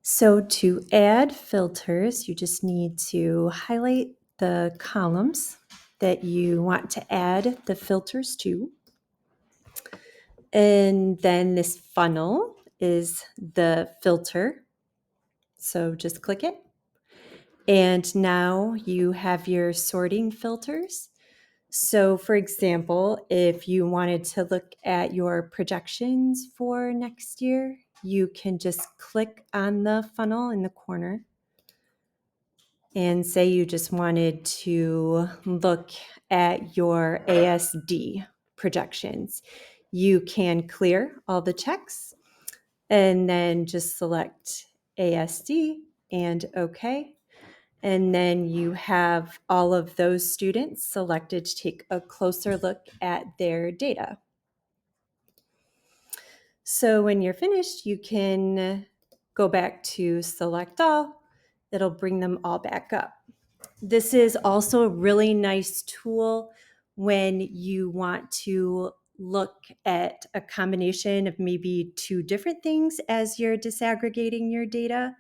So to add filters, you just need to highlight the columns that you want to add the filters to. And then this funnel is the filter. So just click it. And now you have your sorting filters. So for example, if you wanted to look at your projections for next year, you can just click on the funnel in the corner and say you just wanted to look at your ASD projections. You can clear all the checks and then just select ASD and OK. And then you have all of those students selected to take a closer look at their data. So when you're finished, you can go back to select all. It'll bring them all back up. This is also a really nice tool when you want to look at a combination of maybe two different things as you're disaggregating your data.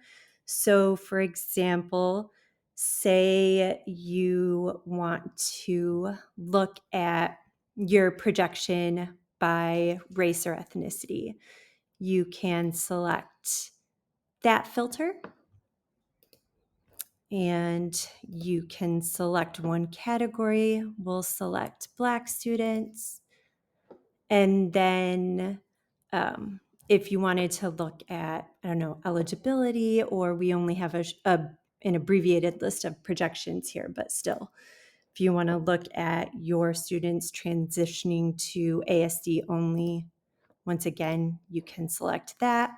So for example, say you want to look at your projection by race or ethnicity. You can select that filter and you can select one category. We'll select Black students. And then if you wanted to look at, I don't know, eligibility, or we only have an abbreviated list of projections here, but still, if you want to look at your students transitioning to ASD only, once again, you can select that.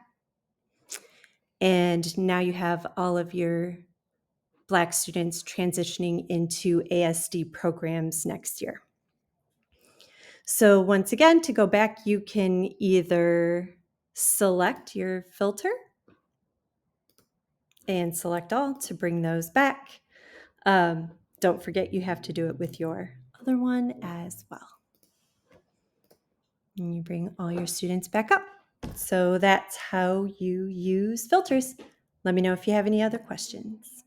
And now you have all of your Black students transitioning into ASD programs next year. So once again, to go back, you can either select your filter and select all to bring those back. Don't forget you have to do it with your other one as well. And you bring all your students back up. So that's how you use filters. Let me know if you have any other questions.